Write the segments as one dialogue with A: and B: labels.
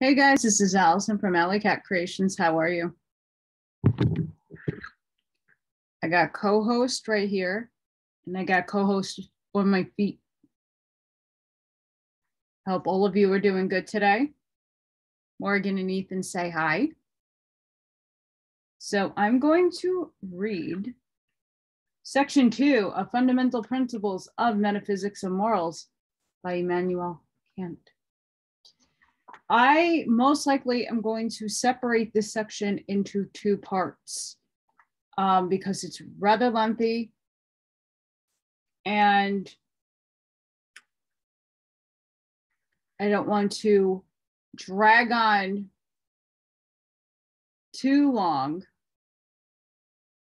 A: Hey guys, this is Allison from Allykatkreations. How are you? I got co-host right here, and I got co-host on my feet. Hope all of you are doing good today. Morgan and Ethan say hi. So I'm going to read Section 2 of Fundamental Principles of Metaphysics of Morals by Immanuel Kant. I most likely am going to separate this section into two parts because it's rather lengthy and I don't want to drag on too long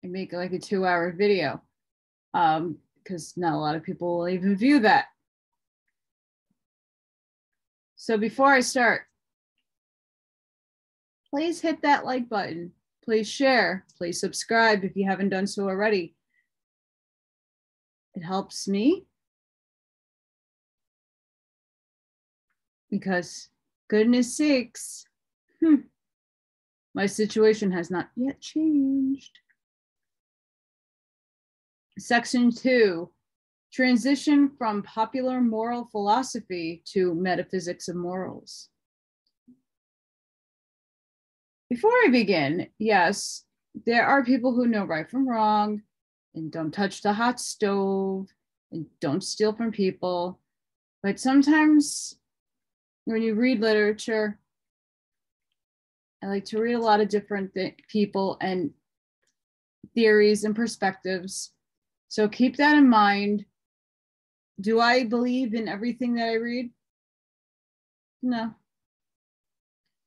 A: and make it like a 2-hour video because not a lot of people will even view that. So before I start, please hit that like button. Please share. Please subscribe if you haven't done so already. It helps me because, goodness sakes, my situation has not yet changed. Section 2, transition from popular moral philosophy to metaphysics of morals. Before I begin, yes, there are people who know right from wrong and don't touch the hot stove and don't steal from people. But sometimes when you read literature, I like to read a lot of different people and theories and perspectives. So keep that in mind. Do I believe in everything that I read? No.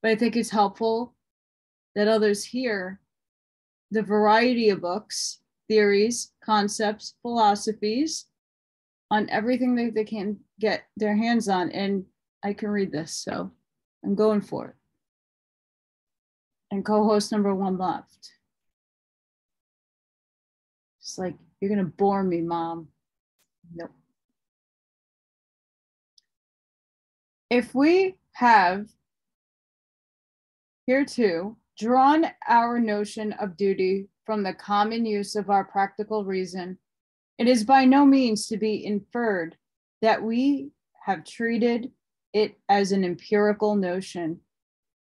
A: But I think it's helpful that others hear the variety of books, theories, concepts, philosophies on everything that they can get their hands on. And I can read this, so I'm going for it. And co-host number 1 left. It's like, you're gonna bore me, Mom. Nope. If we have hereto drawn our notion of duty from the common use of our practical reason, it is by no means to be inferred that we have treated it as an empirical notion.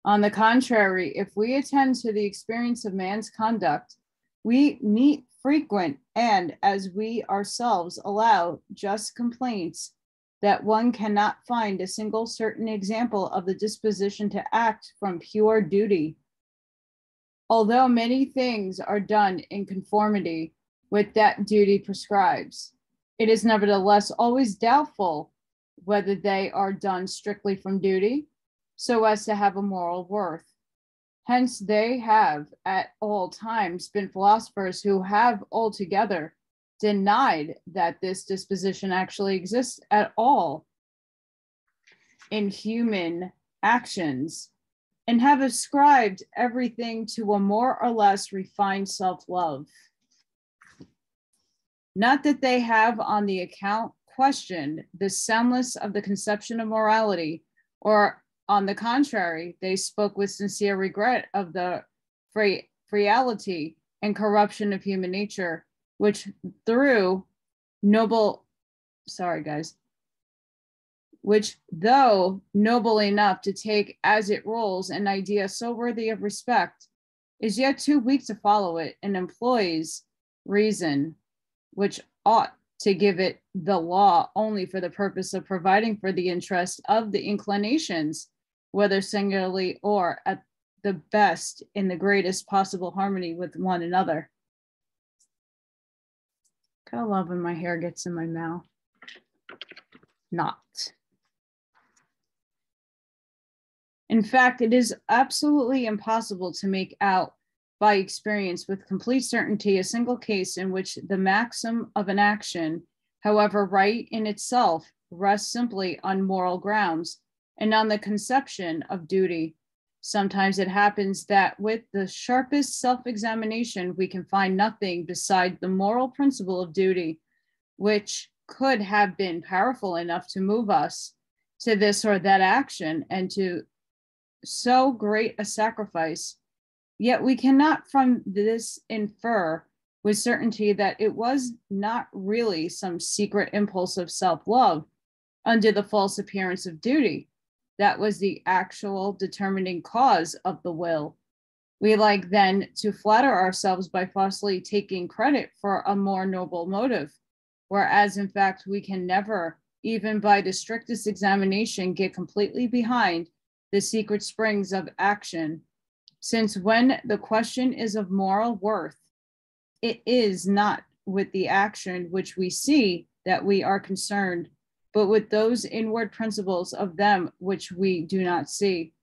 A: On the contrary, if we attend to the experience of man's conduct, we meet frequent and, as we ourselves allow, just complaints that one cannot find a single certain example of the disposition to act from pure duty. Although many things are done in conformity with that duty prescribes, it is nevertheless always doubtful whether they are done strictly from duty, so as to have a moral worth. Hence, they have at all times been philosophers who have altogether denied that this disposition actually exists at all in human actions, and have ascribed everything to a more or less refined self-love. Not that they have on the account questioned the soundness of the conception of morality, or on the contrary, they spoke with sincere regret of the frailty and corruption of human nature, which though noble enough to take as it rolls an idea so worthy of respect, is yet too weak to follow it, and employs reason, which ought to give it the law only for the purpose of providing for the interest of the inclinations, whether singularly or at the best in the greatest possible harmony with one another. I love when my hair gets in my mouth. Not. In fact, it is absolutely impossible to make out by experience with complete certainty a single case in which the maxim of an action, however right in itself, rests simply on moral grounds and on the conception of duty. Sometimes it happens that with the sharpest self-examination, we can find nothing beside the moral principle of duty, which could have been powerful enough to move us to this or that action and to so great a sacrifice, yet we cannot from this infer with certainty that it was not really some secret impulse of self-love under the false appearance of duty that was the actual determining cause of the will. We like then to flatter ourselves by falsely taking credit for a more noble motive, whereas in fact we can never, even by the strictest examination, get completely behind the secret springs of action, since when the question is of moral worth, it is not with the action which we see that we are concerned, but with those inward principles of them which we do not see.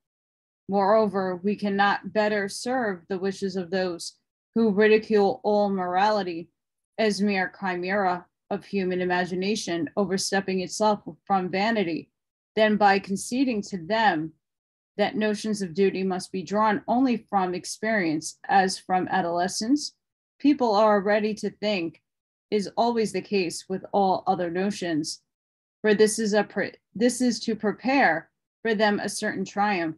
A: Moreover, we cannot better serve the wishes of those who ridicule all morality as mere chimera of human imagination, overstepping itself from vanity, than by conceding to them that notions of duty must be drawn only from experience, as from adolescence. People are ready to think is always the case with all other notions, for this is to prepare for them a certain triumph.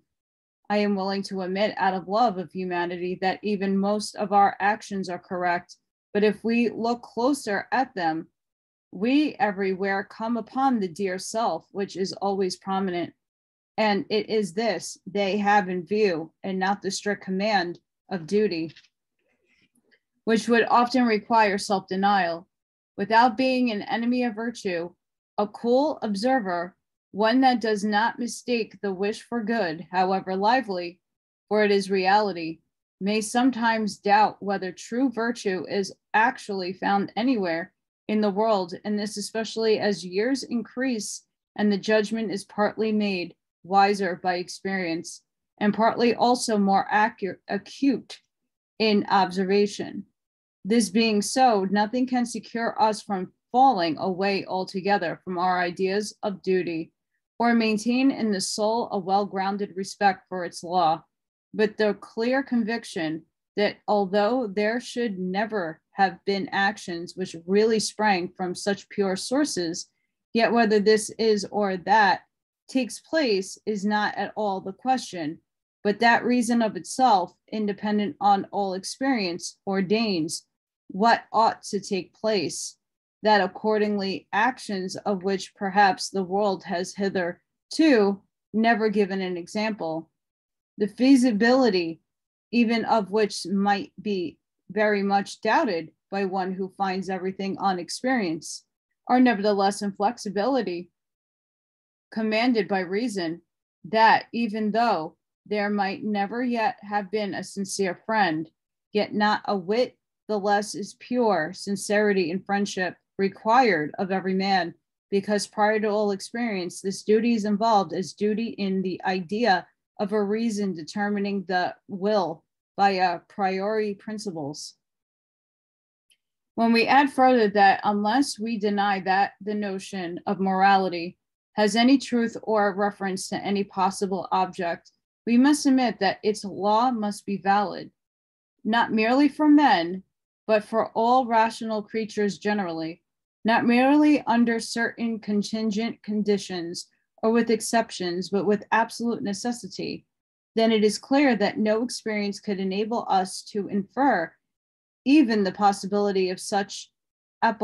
A: I am willing to admit out of love of humanity that even most of our actions are correct, but if we look closer at them, we everywhere come upon the dear self, which is always prominent. And it is this they have in view, and not the strict command of duty, which would often require self-denial. Without being an enemy of virtue, a cool observer, one that does not mistake the wish for good, however lively, for it is reality, may sometimes doubt whether true virtue is actually found anywhere in the world, and this especially as years increase and the judgment is partly made wiser by experience and partly also more acute in observation. This being so, nothing can secure us from falling away altogether from our ideas of duty, or maintain in the soul a well-grounded respect for its law, but the clear conviction that although there should never have been actions which really sprang from such pure sources, yet whether this is or that takes place is not at all the question, but that reason of itself, independent on all experience, ordains what ought to take place, that accordingly actions of which perhaps the world has hitherto never given an example, the feasibility even of which might be very much doubted by one who finds everything on experience, are nevertheless in flexibility commanded by reason, that even though there might never yet have been a sincere friend, yet not a whit the less is pure sincerity in friendship required of every man, because prior to all experience, this duty is involved as duty in the idea of a reason determining the will by a priori principles. When we add further that unless we deny that the notion of morality has any truth or reference to any possible object, we must admit that its law must be valid, not merely for men, but for all rational creatures generally, not merely under certain contingent conditions or with exceptions, but with absolute necessity. Then it is clear that no experience could enable us to infer even the possibility of such I'm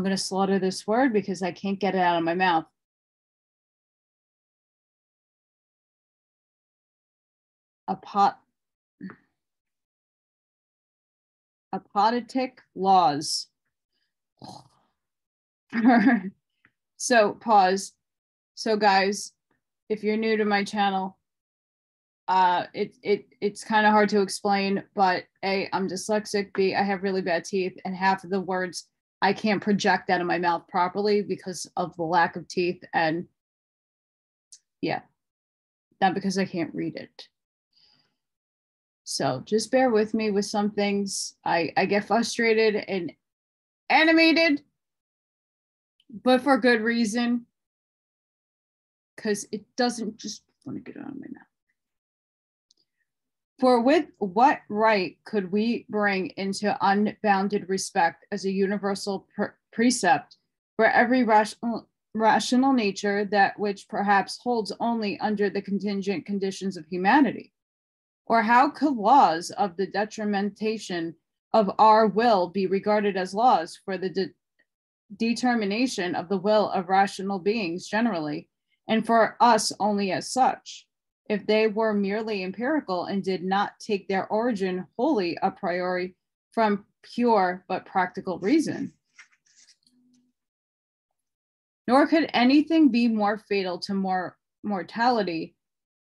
A: going to slaughter this word because I can't get it out of my mouth. Apodotic laws. So pause. So guys, if you're new to my channel, it's kind of hard to explain, but A, I'm dyslexic, B, I have really bad teeth, and half of the words I can't project out of my mouth properly because of the lack of teeth, and yeah, not because I can't read it. So just bear with me with some things. I get frustrated and animated, but for good reason, because it doesn't just want to get out of my mouth. For with what right could we bring into unbounded respect as a universal precept for every rational rational nature, that which perhaps holds only under the contingent conditions of humanity? Or how could laws of the determination of our will be regarded as laws for the determination of the will of rational beings generally, and for us only as such, if they were merely empirical and did not take their origin wholly a priori from pure but practical reason? Nor could anything be more fatal to mortality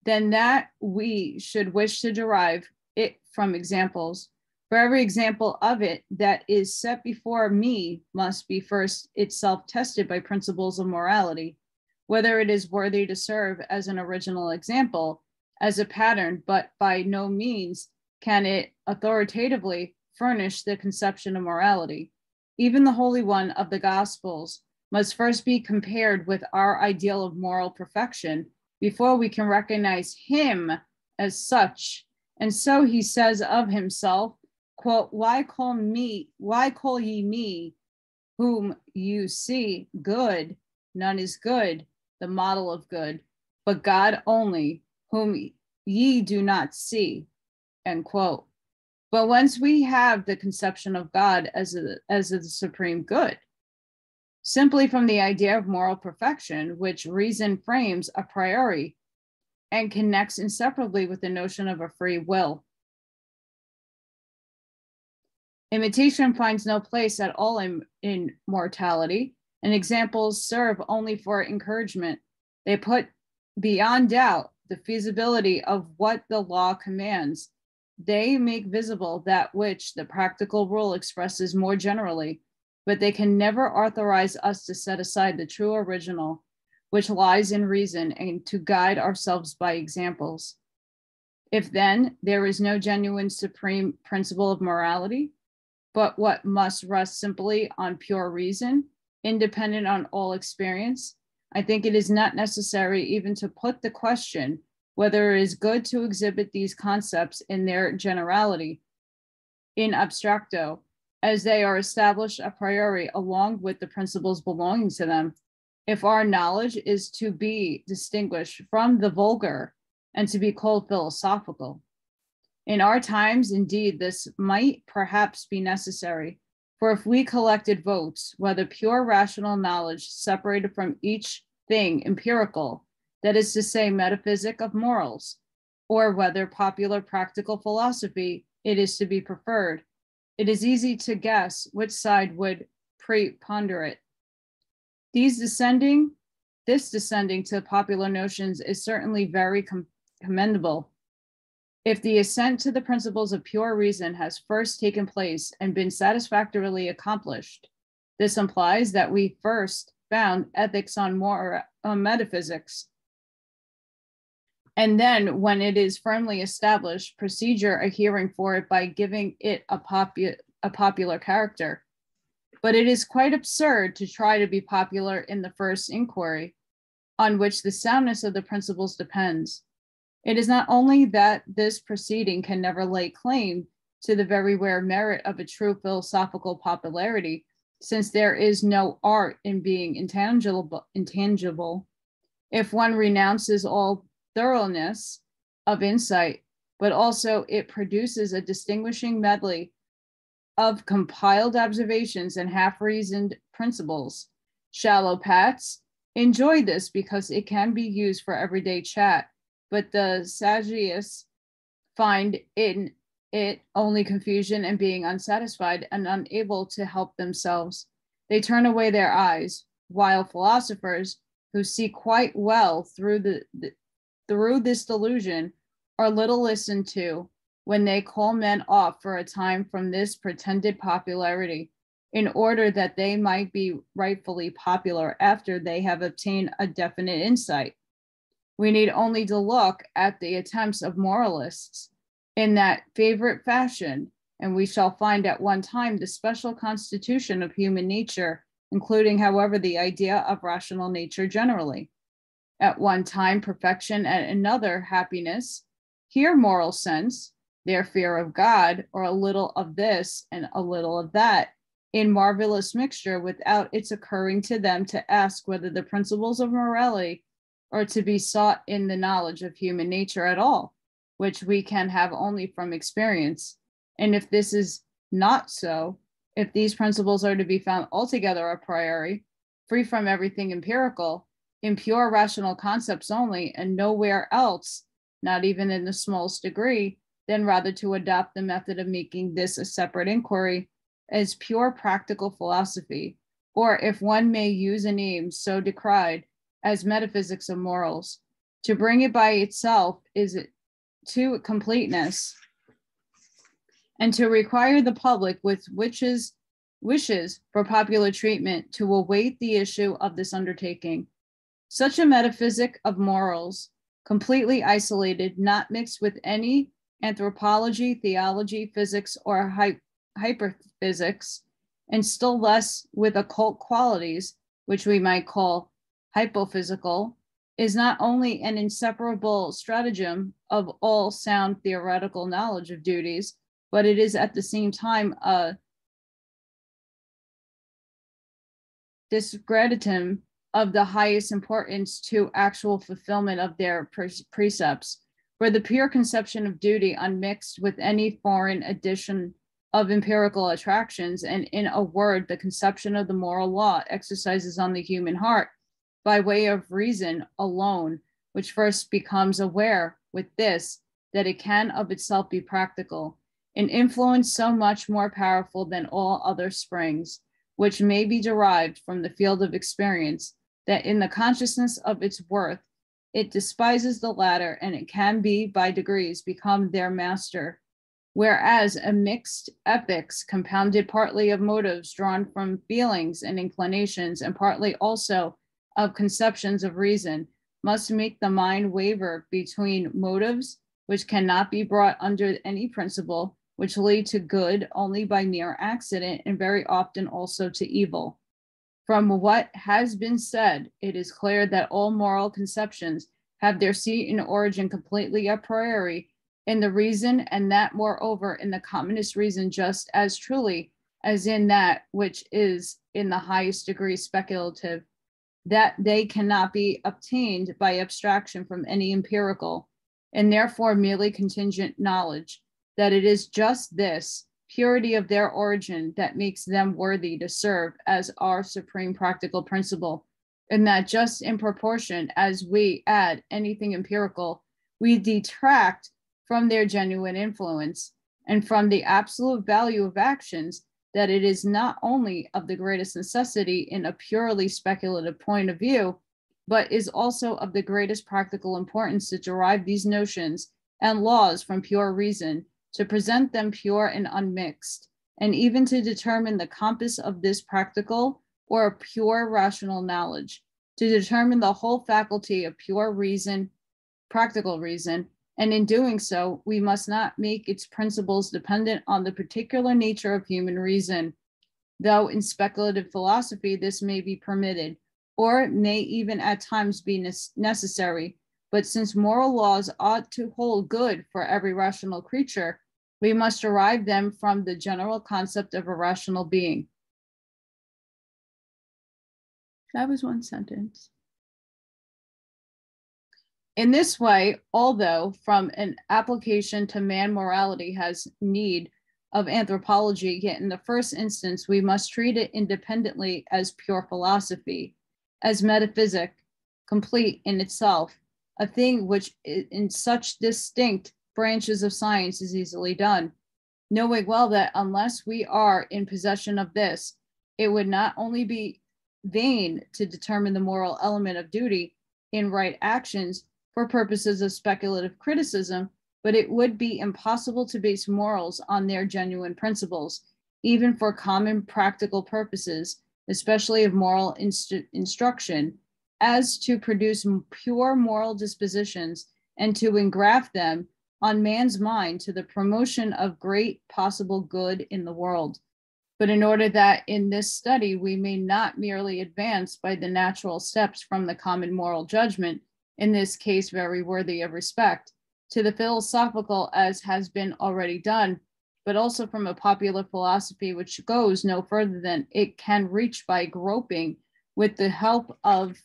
A: than that we should wish to derive it from examples. For every example of it that is set before me must be first itself tested by principles of morality, whether it is worthy to serve as an original example, as a pattern, but by no means can it authoritatively furnish the conception of morality. Even the Holy One of the Gospels must first be compared with our ideal of moral perfection before we can recognize him as such. And so he says of himself, quote, why call ye me, whom you see, good? None is good, the model of good, but God only, whom ye do not see, end quote. But once we have the conception of God as the supreme good, simply from the idea of moral perfection, which reason frames a priori and connects inseparably with the notion of a free will, imitation finds no place at all in mortality, and examples serve only for encouragement. They put beyond doubt the feasibility of what the law commands. They make visible that which the practical rule expresses more generally, but they can never authorize us to set aside the true original, which lies in reason, and to guide ourselves by examples. If then there is no genuine supreme principle of morality, but what must rest simply on pure reason, independent on all experience, I think it is not necessary even to put the question whether it is good to exhibit these concepts in their generality, in abstracto, as they are established a priori along with the principles belonging to them. If our knowledge is to be distinguished from the vulgar and to be called philosophical. In our times, indeed, this might perhaps be necessary, for if we collected votes, whether pure rational knowledge separated from each thing empirical, that is to say, metaphysic of morals, or whether popular practical philosophy, it is to be preferred, it is easy to guess which side would preponderate. This descending to popular notions is certainly very commendable. If the ascent to the principles of pure reason has first taken place and been satisfactorily accomplished, this implies that we first found ethics on metaphysics. And then, when it is firmly established, procedure adhering for it by giving it a popular character. But it is quite absurd to try to be popular in the first inquiry, on which the soundness of the principles depends. It is not only that this proceeding can never lay claim to the very rare merit of a true philosophical popularity, since there is no art in being intangible, if one renounces all thoroughness of insight, but also it produces a distinguishing medley of compiled observations and half-reasoned principles. Shallow pats enjoy this because it can be used for everyday chat, but the sagacious find in it only confusion and being unsatisfied and unable to help themselves. They turn away their eyes, while philosophers who see quite well through this delusion are little listened to when they call men off for a time from this pretended popularity, in order that they might be rightfully popular after they have obtained a definite insight. We need only to look at the attempts of moralists in that favorite fashion, and we shall find at one time the special constitution of human nature, including, however, the idea of rational nature generally. At one time perfection, at another happiness, here moral sense, their fear of God, or a little of this and a little of that, in marvelous mixture without its occurring to them to ask whether the principles of morality are to be sought in the knowledge of human nature at all, which we can have only from experience. And if this is not so, if these principles are to be found altogether a priori, free from everything empirical, in pure rational concepts only, and nowhere else, not even in the smallest degree, then rather to adopt the method of making this a separate inquiry as pure practical philosophy, or if one may use a name so decried as Metaphysics of Morals. To bring it by itself is to completeness, and to require the public with wishes for popular treatment to await the issue of this undertaking. Such a metaphysic of morals, completely isolated, not mixed with any anthropology, theology, physics, or hyperphysics, and still less with occult qualities, which we might call hypophysical, is not only an inseparable stratagem of all sound theoretical knowledge of duties, but it is at the same time a discreditum of the highest importance to actual fulfillment of their precepts. For the pure conception of duty, unmixed with any foreign addition of empirical attractions, and in a word, the conception of the moral law exercises on the human heart by way of reason alone, which first becomes aware with this, that it can of itself be practical, an influence so much more powerful than all other springs, which may be derived from the field of experience, that in the consciousness of its worth, it despises the latter, and it can be by degrees become their master. Whereas a mixed ethics, compounded partly of motives drawn from feelings and inclinations, and partly also of conceptions of reason, must make the mind waver between motives which cannot be brought under any principle, which lead to good only by mere accident, and very often also to evil. From what has been said, it is clear that all moral conceptions have their seat and origin completely a priori in the reason, and that moreover in the commonest reason just as truly as in that which is in the highest degree speculative, that they cannot be obtained by abstraction from any empirical, and therefore merely contingent knowledge, that it is just this purity of their origin that makes them worthy to serve as our supreme practical principle, and that just in proportion as we add anything empirical, we detract from their genuine influence and from the absolute value of actions, that it is not only of the greatest necessity in a purely speculative point of view, but is also of the greatest practical importance to derive these notions and laws from pure reason, to present them pure and unmixed, and even to determine the compass of this practical or pure rational knowledge, to determine the whole faculty of pure reason, practical reason, and in doing so, we must not make its principles dependent on the particular nature of human reason, though in speculative philosophy this may be permitted, or may even at times be necessary. But since moral laws ought to hold good for every rational creature, we must derive them from the general concept of a rational being. That was one sentence. In this way, although from an application to man morality has need of anthropology, yet in the first instance, we must treat it independently as pure philosophy, as metaphysic, complete in itself, a thing which in such distinct branches of science is easily done, knowing well that unless we are in possession of this, it would not only be vain to determine the moral element of duty in right actions for purposes of speculative criticism, but it would be impossible to base morals on their genuine principles, even for common practical purposes, especially of moral instruction, as to produce pure moral dispositions and to engraft them on man's mind to the promotion of great possible good in the world. But in order that in this study we may not merely advance by the natural steps from the common moral judgment, in this case very worthy of respect, to the philosophical as has been already done, but also from a popular philosophy which goes no further than it can reach by groping with the help of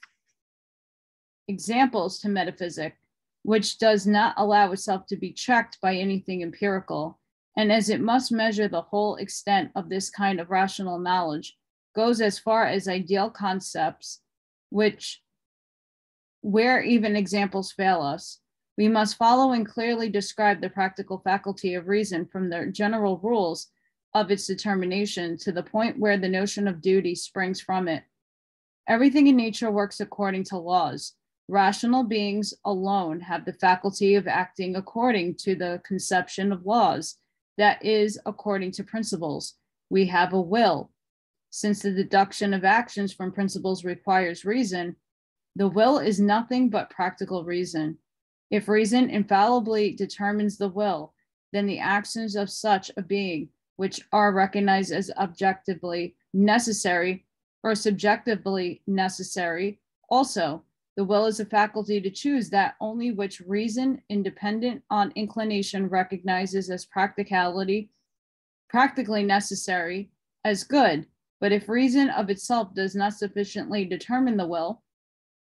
A: examples to metaphysic, which does not allow itself to be checked by anything empirical, and as it must measure the whole extent of this kind of rational knowledge, goes as far as ideal concepts, which, where even examples fail us, we must follow and clearly describe the practical faculty of reason from the general rules of its determination to the point where the notion of duty springs from it. Everything in nature works according to laws. Rational beings alone have the faculty of acting according to the conception of laws, that is, according to principles. We have a will. Since the deduction of actions from principles requires reason, the will is nothing but practical reason. If reason infallibly determines the will, then the actions of such a being, which are recognized as objectively necessary or subjectively necessary, also, the will is a faculty to choose that only which reason, independent on inclination, recognizes as practically necessary, as good. But if reason of itself does not sufficiently determine the will,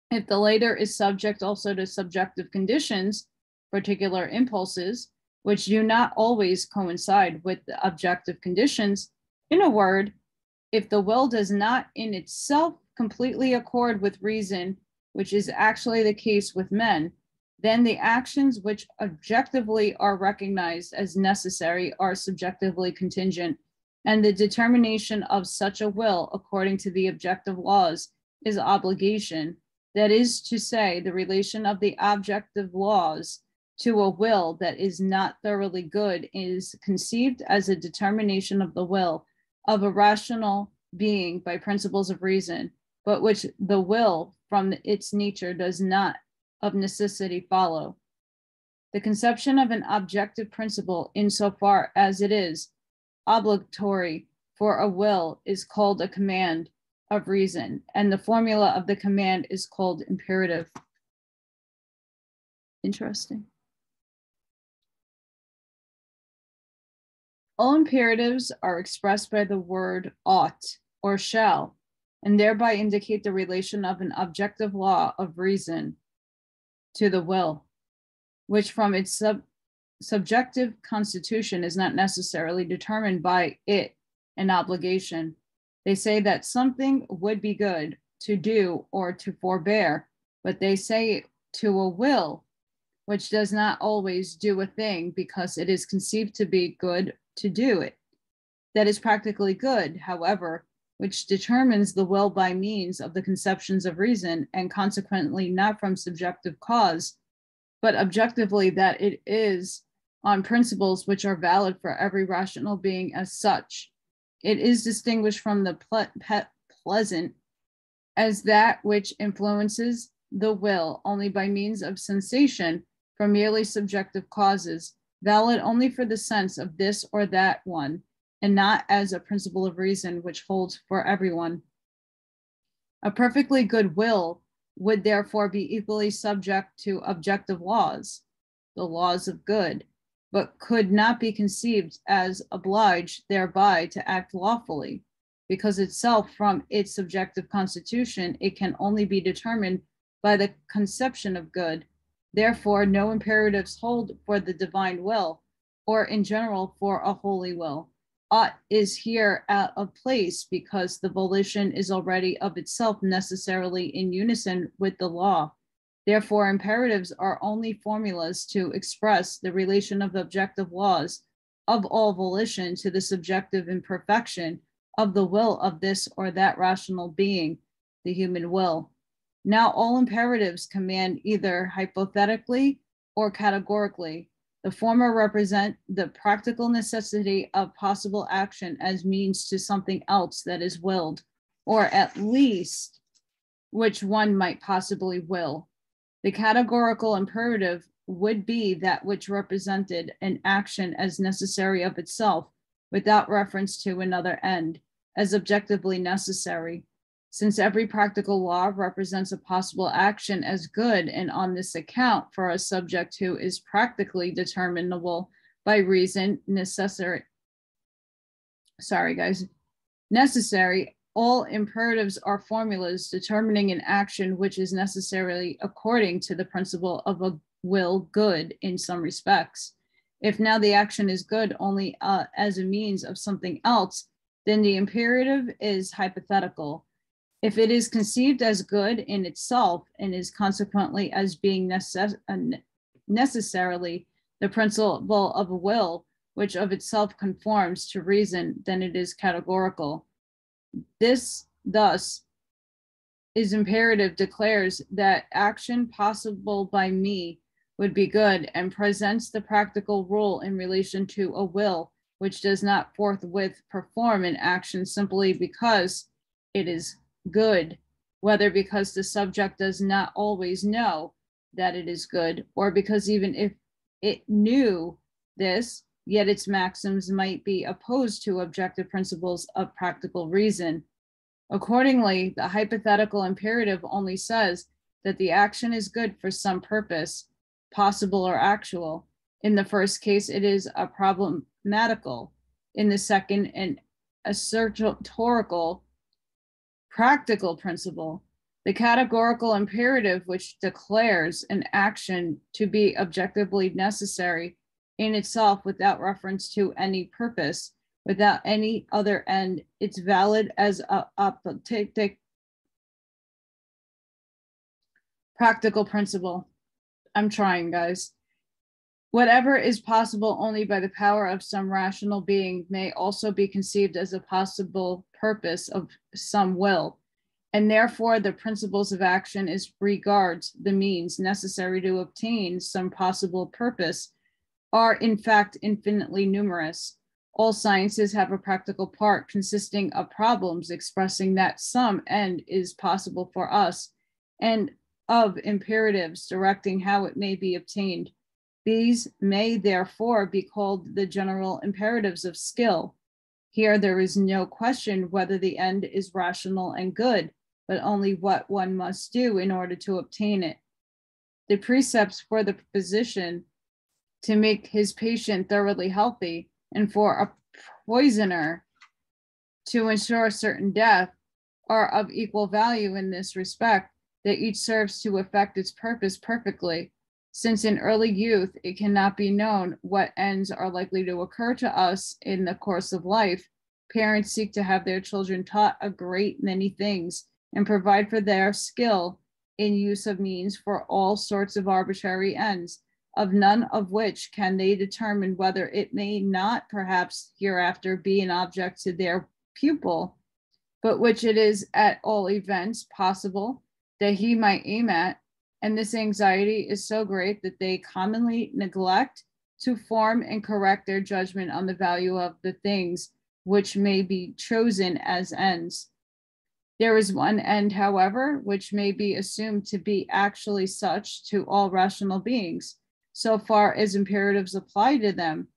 A: if the latter is subject also to subjective conditions, particular impulses, which do not always coincide with the objective conditions, in a word, if the will does not in itself completely accord with reason, which is actually the case with men, then the actions which objectively are recognized as necessary are subjectively contingent, and the determination of such a will according to the objective laws is obligation. That is to say, the relation of the objective laws to a will that is not thoroughly good is conceived as a determination of the will of a rational being by principles of reason, but which the will from its nature does not of necessity follow. The conception of an objective principle, insofar as it is obligatory for a will, is called a command of reason, and the formula of the command is called imperative. Interesting. All imperatives are expressed by the word ought or shall, and thereby indicate the relation of an objective law of reason to the will, which from its subjective constitution is not necessarily determined by it an obligation. They say that something would be good to do or to forbear, but they say to a will, which does not always do a thing because it is conceived to be good to do it. That is practically good, however, which determines the will by means of the conceptions of reason, and consequently not from subjective cause, but objectively that it is on principles which are valid for every rational being as such. It is distinguished from the pleasant as that which influences the will only by means of sensation from merely subjective causes, valid only for the sense of this or that one, and not as a principle of reason which holds for everyone. A perfectly good will would therefore be equally subject to objective laws, the laws of good, but could not be conceived as obliged thereby to act lawfully, because itself from its subjective constitution, it can only be determined by the conception of good. Therefore, no imperatives hold for the divine will, or in general for a holy will. Ought is here out of place because the volition is already of itself necessarily in unison with the law. Therefore, imperatives are only formulas to express the relation of objective laws of all volition to the subjective imperfection of the will of this or that rational being, the human will. Now, all imperatives command either hypothetically or categorically. The former represent the practical necessity of possible action as means to something else that is willed, or at least which one might possibly will. The categorical imperative would be that which represented an action as necessary of itself, without reference to another end, as objectively necessary. Since every practical law represents a possible action as good, and on this account, for a subject who is practically determinable by reason, sorry guys, necessary, all imperatives are formulas determining an action which is necessarily according to the principle of a will good in some respects. If now the action is good only as a means of something else, then the imperative is hypothetical. If it is conceived as good in itself and is consequently as being necessarily the principle of a will, which of itself conforms to reason, then it is categorical. This thus is imperative declares that action possible by me would be good and presents the practical rule in relation to a will which does not forthwith perform an action simply because it is good, whether because the subject does not always know that it is good, or because even if it knew this, yet its maxims might be opposed to objective principles of practical reason. Accordingly, the hypothetical imperative only says that the action is good for some purpose, possible or actual. In the first case, it is a problematical. In the second, an assertorical, practical principle. The categorical imperative, which declares an action to be objectively necessary in itself without reference to any purpose, without any other end, it's valid as a practical principle. I'm trying, guys. Whatever is possible only by the power of some rational being may also be conceived as a possible purpose of some will, and therefore the principles of action as regards the means necessary to obtain some possible purpose are in fact infinitely numerous. All sciences have a practical part consisting of problems expressing that some end is possible for us, and of imperatives directing how it may be obtained. These may therefore be called the general imperatives of skill. Here there is no question whether the end is rational and good, but only what one must do in order to obtain it. The precepts for the physician to make his patient thoroughly healthy, and for a poisoner to ensure certain death, are of equal value in this respect, that each serves to effect its purpose perfectly. Since in early youth it cannot be known what ends are likely to occur to us in the course of life, parents seek to have their children taught a great many things and provide for their skill in use of means for all sorts of arbitrary ends, of none of which can they determine whether it may not perhaps hereafter be an object to their pupil, but which it is at all events possible that he might aim at. And this anxiety is so great that they commonly neglect to form and correct their judgment on the value of the things which may be chosen as ends. There is one end, however, which may be assumed to be actually such to all rational beings, so far as imperatives apply to them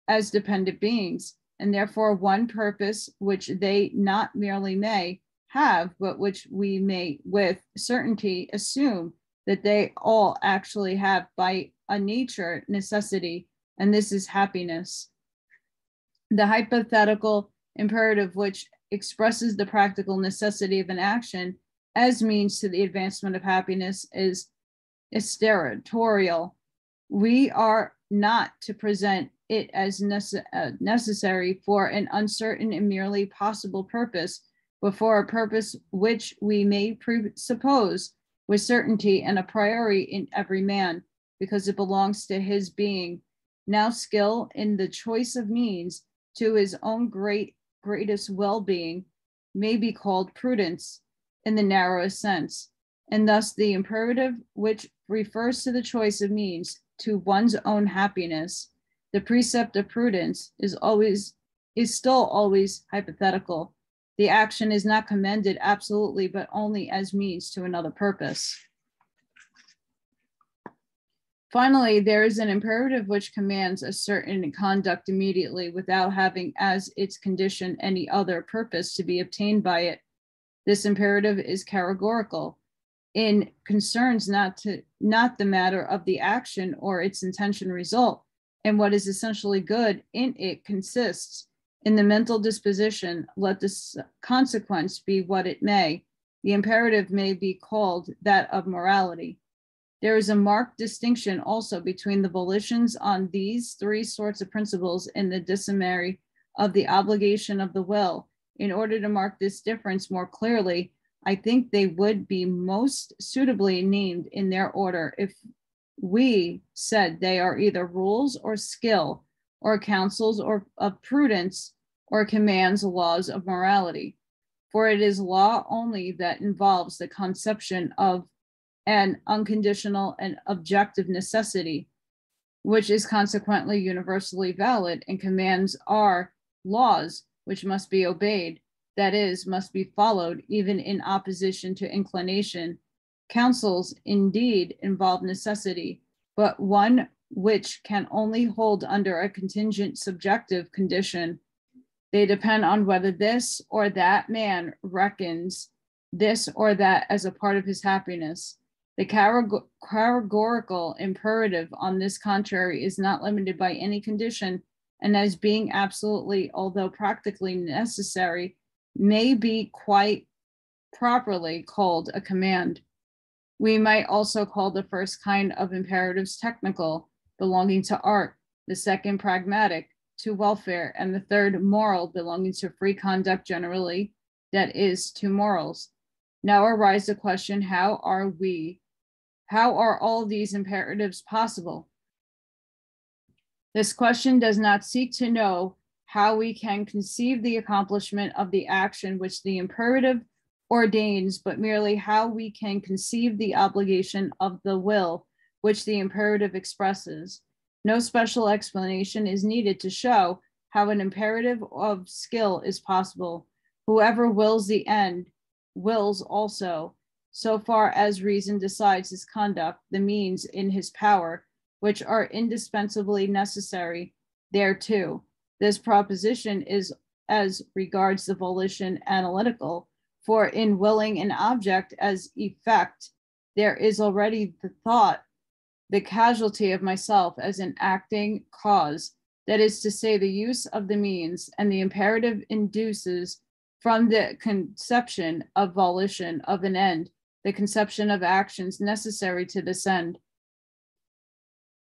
A: as dependent beings, and therefore one purpose which they not merely may have, but which we may with certainty assume that they all actually have by a nature necessity, and this is happiness. The hypothetical imperative which expresses the practical necessity of an action as means to the advancement of happiness is territorial. We are not to present it as necessary for an uncertain and merely possible purpose, but for a purpose which we may presuppose with certainty and a priori in every man, because it belongs to his being. Now skill in the choice of means to his own greatest well-being may be called prudence in the narrowest sense, and thus the imperative which refers to the choice of means to one's own happiness, the precept of prudence, is still always hypothetical. The action is not commended absolutely, but only as means to another purpose. Finally, there is an imperative which commands a certain conduct immediately without having as its condition any other purpose to be obtained by it. This imperative is categorical. It concerns not the matter of the action or its intention result, and what is essentially good in it consists In the mental disposition, let the consequence be what it may, the imperative may be called that of morality. There is a marked distinction also between the volitions on these three sorts of principles in the dissummary of the obligation of the will. In order to mark this difference more clearly, I think they would be most suitably named in their order if we said they are either rules or skill, or counsels or of prudence, or commands, laws of morality. For it is law only that involves the conception of an unconditional and objective necessity, which is consequently universally valid, and commands are laws which must be obeyed, that is, must be followed even in opposition to inclination. Counsels indeed involve necessity, but one which can only hold under a contingent subjective condition. They depend on whether this or that man reckons this or that as a part of his happiness. The categorical imperative, on this contrary, is not limited by any condition, and as being absolutely, although practically necessary, may be quite properly called a command. We might also call the first kind of imperatives technical, belonging to art, the second pragmatic, to welfare, and the third moral, belonging to free conduct generally, that is, to morals. Now arises the question, how are all these imperatives possible? This question does not seek to know how we can conceive the accomplishment of the action which the imperative ordains, but merely how we can conceive the obligation of the will which the imperative expresses. No special explanation is needed to show how an imperative of skill is possible. Whoever wills the end wills also, so far as reason decides his conduct, the means in his power, which are indispensably necessary thereto. This proposition is, as regards the volition, analytical, for in willing an object as effect, there is already the thought, the casualty of myself as an acting cause, that is to say, the use of the means, and the imperative induces from the conception of volition of an end, the conception of actions necessary to this end.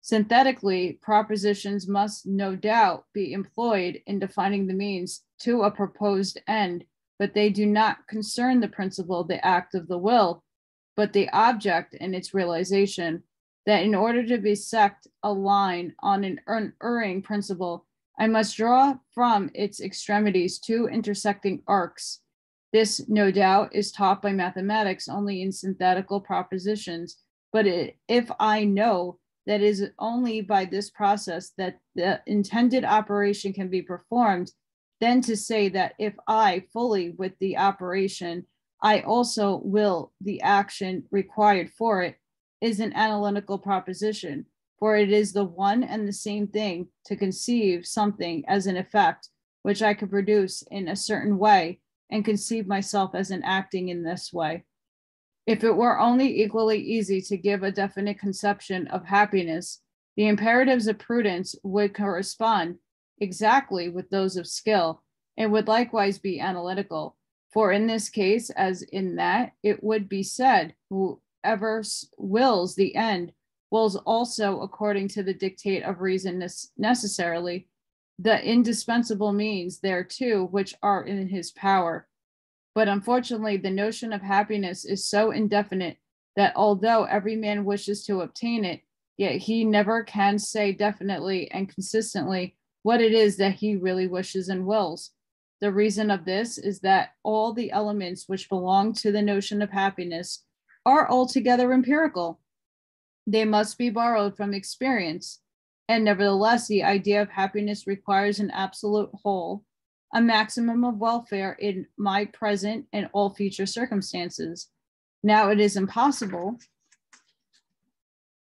A: Synthetically, propositions must no doubt be employed in defining the means to a proposed end, but they do not concern the principle, the act of the will, but the object and its realization. That in order to bisect a line on an unerring principle, I must draw from its extremities two intersecting arcs. This, no doubt, is taught by mathematics only in synthetical propositions, but if I know that it is only by this process that the intended operation can be performed, then to say that if I fully with the operation, I also will the action required for it, is an analytical proposition, for it is the one and the same thing to conceive something as an effect, which I could produce in a certain way, and conceive myself as an acting in this way. If it were only equally easy to give a definite conception of happiness, the imperatives of prudence would correspond exactly with those of skill, and would likewise be analytical. For in this case, as in that, it would be said, whoever wills the end wills also, according to the dictate of reason, necessarily the indispensable means thereto which are in his power. But unfortunately, the notion of happiness is so indefinite that although every man wishes to obtain it, yet he never can say definitely and consistently what it is that he really wishes and wills. The reason of this is that all the elements which belong to the notion of happiness are altogether empirical. They must be borrowed from experience, and nevertheless, the idea of happiness requires an absolute whole, a maximum of welfare in my present and all future circumstances. Now, it is impossible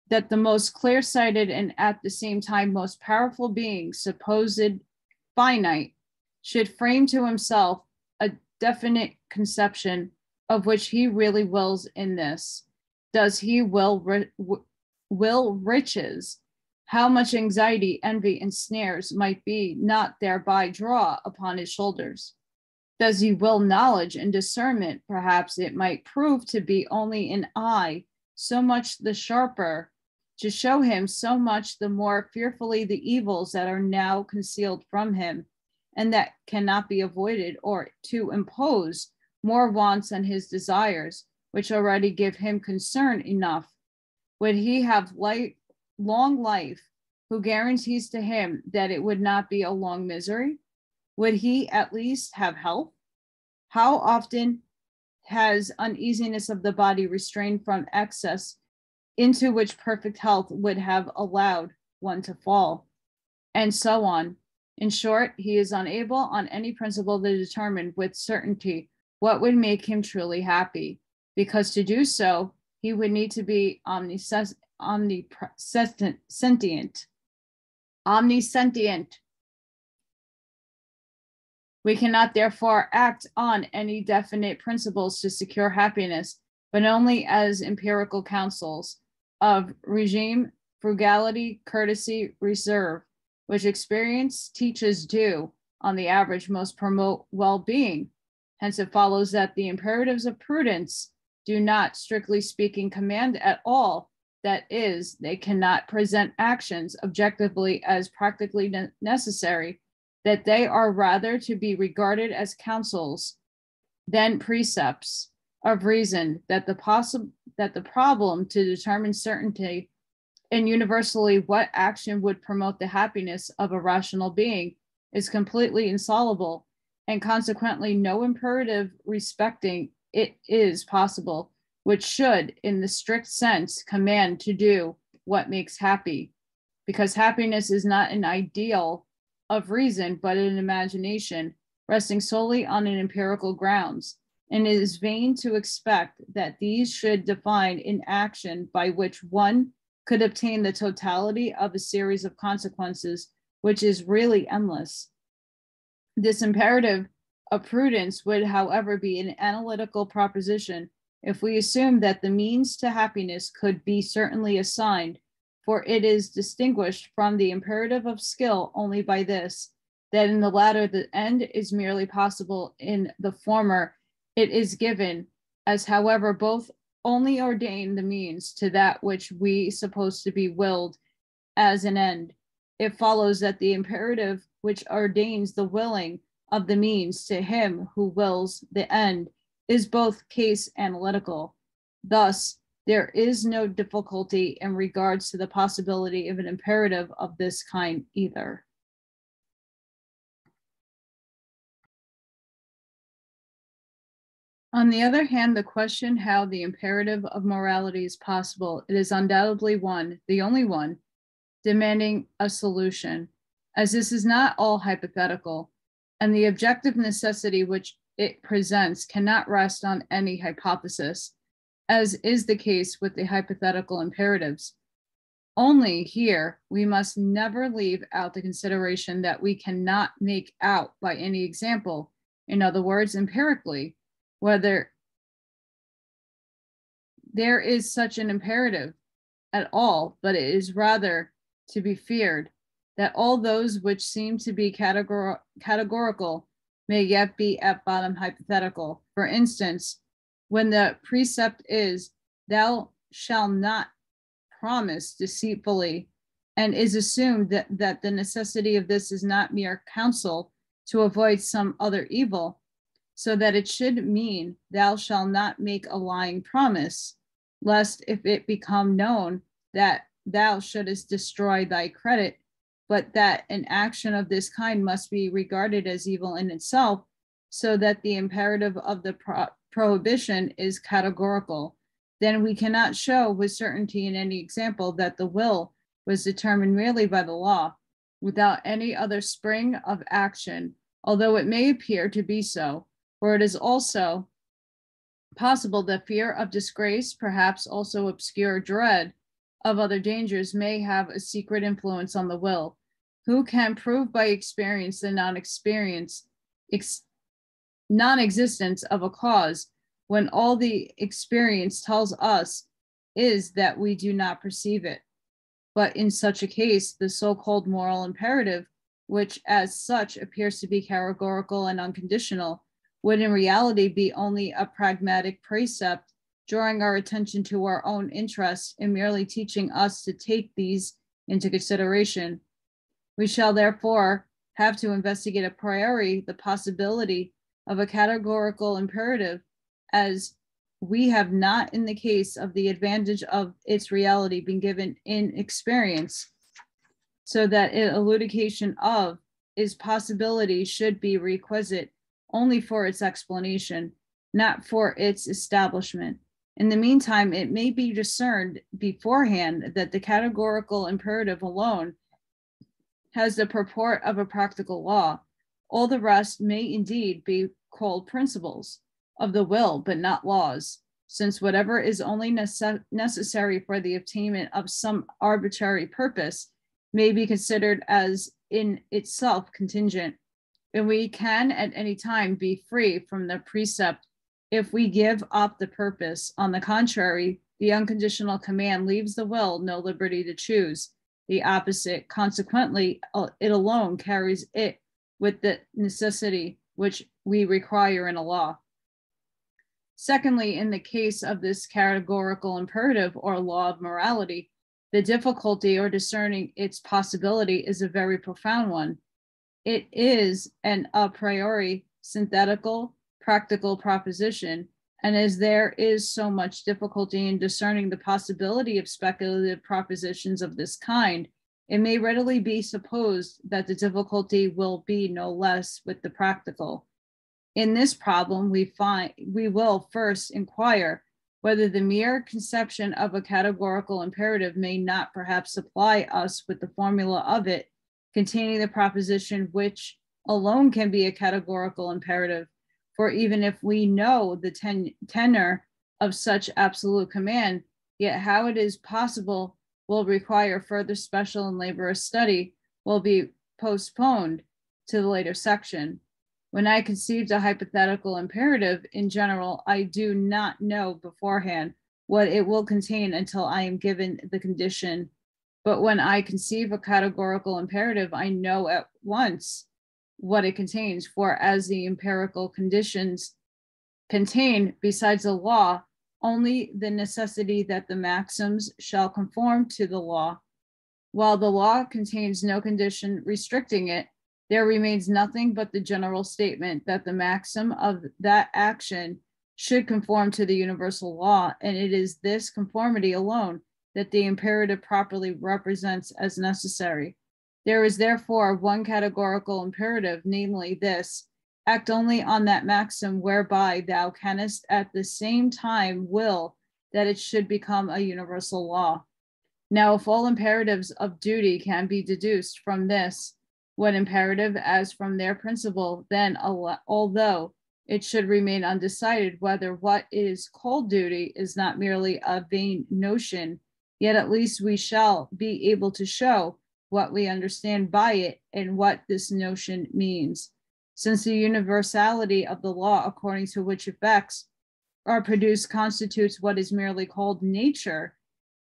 A: that the most clear-sighted and at the same time most powerful being, supposed finite, should frame to himself a definite conception of which he really wills in this. Does he will riches? how much anxiety, envy, and snares might be not thereby draw upon his shoulders. Does he will knowledge and discernment, perhaps it might prove to be only an eye, so much the sharper, to show him so much the more fearfully the evils that are now concealed from him, and that cannot be avoided, or to impose more wants on his desires, which already give him concern enough. Would he have long life, who guarantees to him that it would not be a long misery? Would he at least have health? How often has uneasiness of the body restrained from excess into which perfect health would have allowed one to fall? And so on. In short, he is unable on any principle to determine with certainty what would make him truly happy, because to do so, he would need to be omniscient. We cannot therefore act on any definite principles to secure happiness, but only as empirical counsels of regime, frugality, courtesy, reserve, which experience teaches do, on the average, most promote well-being. Hence it follows that the imperatives of prudence do not, strictly speaking, command at all. That is, they cannot present actions objectively as practically necessary, that they are rather to be regarded as counsels than precepts of reason, that the problem to determine certainty and universally what action would promote the happiness of a rational being is completely insoluble, and consequently no imperative respecting it is possible, which should, in the strict sense, command to do what makes happy, because happiness is not an ideal of reason, but an imagination resting solely on an empirical grounds, and it is vain to expect that these should define an action by which one could obtain the totality of a series of consequences, which is really endless. This imperative of prudence would, however, be an analytical proposition if we assume that the means to happiness could be certainly assigned, for it is distinguished from the imperative of skill only by this, that in the latter the end is merely possible, in the former it is given, as however both only ordain the means to that which we suppose to be willed as an end. It follows that the imperative which ordains the willing of the means to him who wills the end is both case analytical. Thus, there is no difficulty in regards to the possibility of an imperative of this kind either. On the other hand, the question how the imperative of morality is possible, it is undoubtedly one, the only one, demanding a solution, as this is not all hypothetical, and the objective necessity which it presents cannot rest on any hypothesis, as is the case with the hypothetical imperatives. Only here, we must never leave out the consideration that we cannot make out by any example, in other words, empirically, whether there is such an imperative at all, but it is rather to be feared that all those which seem to be categorical may yet be at bottom hypothetical. For instance, when the precept is, thou shalt not promise deceitfully, and is assumed that the necessity of this is not mere counsel to avoid some other evil, so that it should mean, thou shalt not make a lying promise, lest if it become known that thou shouldest destroy thy credit, but that an action of this kind must be regarded as evil in itself, so that the imperative of the prohibition is categorical, then we cannot show with certainty in any example that the will was determined merely by the law, without any other spring of action, although it may appear to be so, for it is also possible that fear of disgrace, perhaps also obscure dread of other dangers, may have a secret influence on the will. Who can prove by experience the non-existence of a cause, when all the experience tells us is that we do not perceive it? But in such a case, the so-called moral imperative, which as such appears to be categorical and unconditional, would in reality be only a pragmatic precept, drawing our attention to our own interests and merely teaching us to take these into consideration. We shall therefore have to investigate a priori the possibility of a categorical imperative, as we have not in the case of the advantage of its reality been given in experience, so that an elucidation of its possibility should be requisite only for its explanation, not for its establishment. In the meantime, it may be discerned beforehand that the categorical imperative alone has the purport of a practical law. All the rest may indeed be called principles of the will, but not laws, since whatever is only necessary for the attainment of some arbitrary purpose may be considered as in itself contingent, and we can at any time be free from the precept if we give up the purpose. On the contrary, the unconditional command leaves the will no liberty to choose the opposite. Consequently, it alone carries it with the necessity which we require in a law. Secondly, in the case of this categorical imperative or law of morality, the difficulty or discerning its possibility is a very profound one. It is an a priori synthetical, practical proposition, and as there is so much difficulty in discerning the possibility of speculative propositions of this kind, it may readily be supposed that the difficulty will be no less with the practical. In this problem, we will first inquire whether the mere conception of a categorical imperative may not perhaps supply us with the formula of it, containing the proposition which alone can be a categorical imperative. For even if we know the tenor of such absolute command, yet how it is possible will require further special and laborious study, will be postponed to the later section. When I conceived a hypothetical imperative in general, I do not know beforehand what it will contain until I am given the condition. But when I conceive a categorical imperative, I know at once what it contains, for as the empirical conditions contain, besides the law, only the necessity that the maxims shall conform to the law, while the law contains no condition restricting it, there remains nothing but the general statement that the maxim of that action should conform to the universal law, and it is this conformity alone that the imperative properly represents as necessary. There is therefore one categorical imperative, namely this: act only on that maxim whereby thou canst at the same time will that it should become a universal law. Now, if all imperatives of duty can be deduced from this, what imperative as from their principle, then although it should remain undecided whether what is called duty is not merely a vain notion, yet at least we shall be able to show what we understand by it and what this notion means. Since the universality of the law according to which effects are produced constitutes what is merely called nature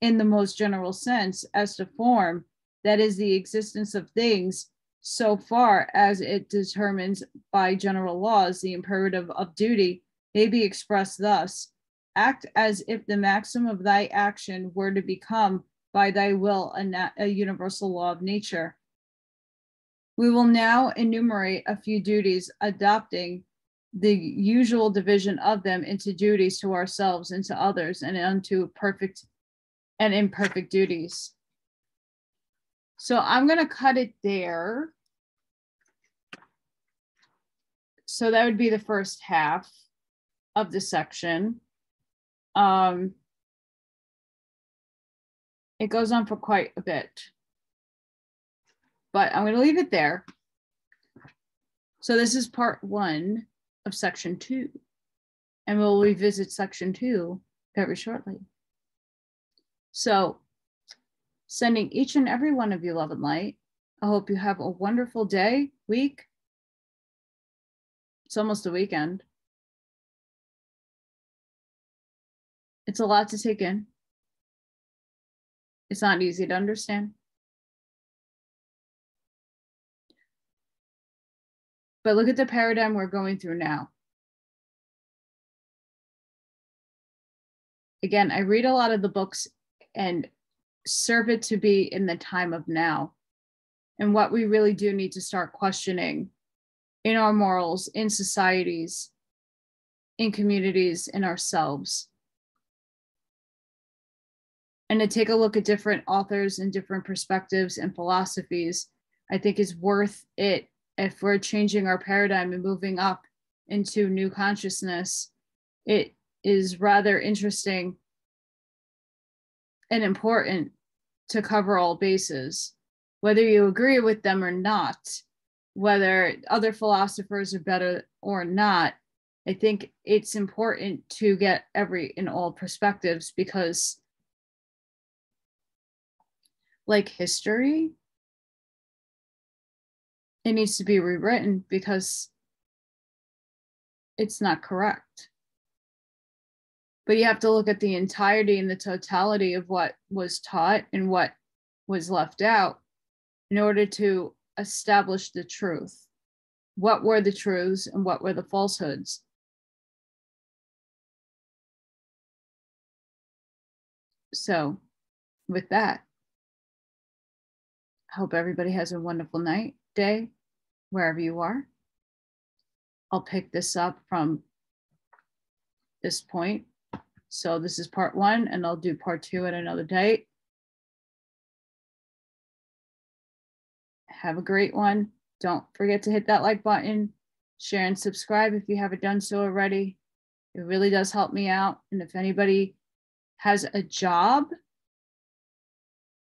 A: in the most general sense as to form, that is the existence of things, so far as it determines by general laws, the imperative of duty may be expressed thus: act as if the maxim of thy action were to become by thy will a universal law of nature. We will now enumerate a few duties, adopting the usual division of them into duties to ourselves and to others, and unto perfect and imperfect duties. So I'm going to cut it there. So that would be the first half of the section. It goes on for quite a bit, but I'm going to leave it there. So this is part 1 of section 2, and we'll revisit section 2 very shortly. So sending each and every one of you love and light. I hope you have a wonderful day, week. It's almost a weekend. It's a lot to take in. It's not easy to understand. But look at the paradigm we're going through now. Again, I read a lot of the books and serve it to be in the time of now. And what we really do need to start questioning in our morals, in societies, in communities, in ourselves. And to take a look at different authors and different perspectives and philosophies, I think is worth it if we're changing our paradigm and moving up into new consciousness. It is rather interesting and important to cover all bases, whether you agree with them or not, whether other philosophers are better or not. I think it's important to get every and all perspectives, because like history, it needs to be rewritten because it's not correct. But you have to look at the entirety and the totality of what was taught and what was left out in order to establish the truth. What were the truths and what were the falsehoods? So with that, I hope everybody has a wonderful night, day, wherever you are. I'll pick this up from this point. So this is part 1, and I'll do part 2 at another date. Have a great one. Don't forget to hit that like button, share and subscribe if you haven't done so already. It really does help me out. And if anybody has a job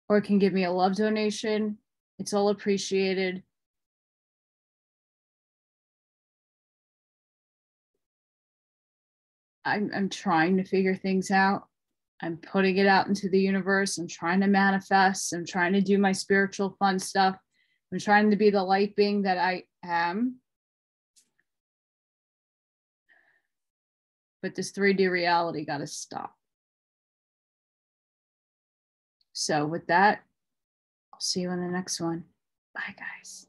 A: or can give me a love donation, it's all appreciated. I'm trying to figure things out. I'm putting it out into the universe. I'm trying to manifest. I'm trying to do my spiritual fun stuff. I'm trying to be the light being that I am. But this 3D reality got to stop. So with that, I'll see you on the next one. Bye, guys.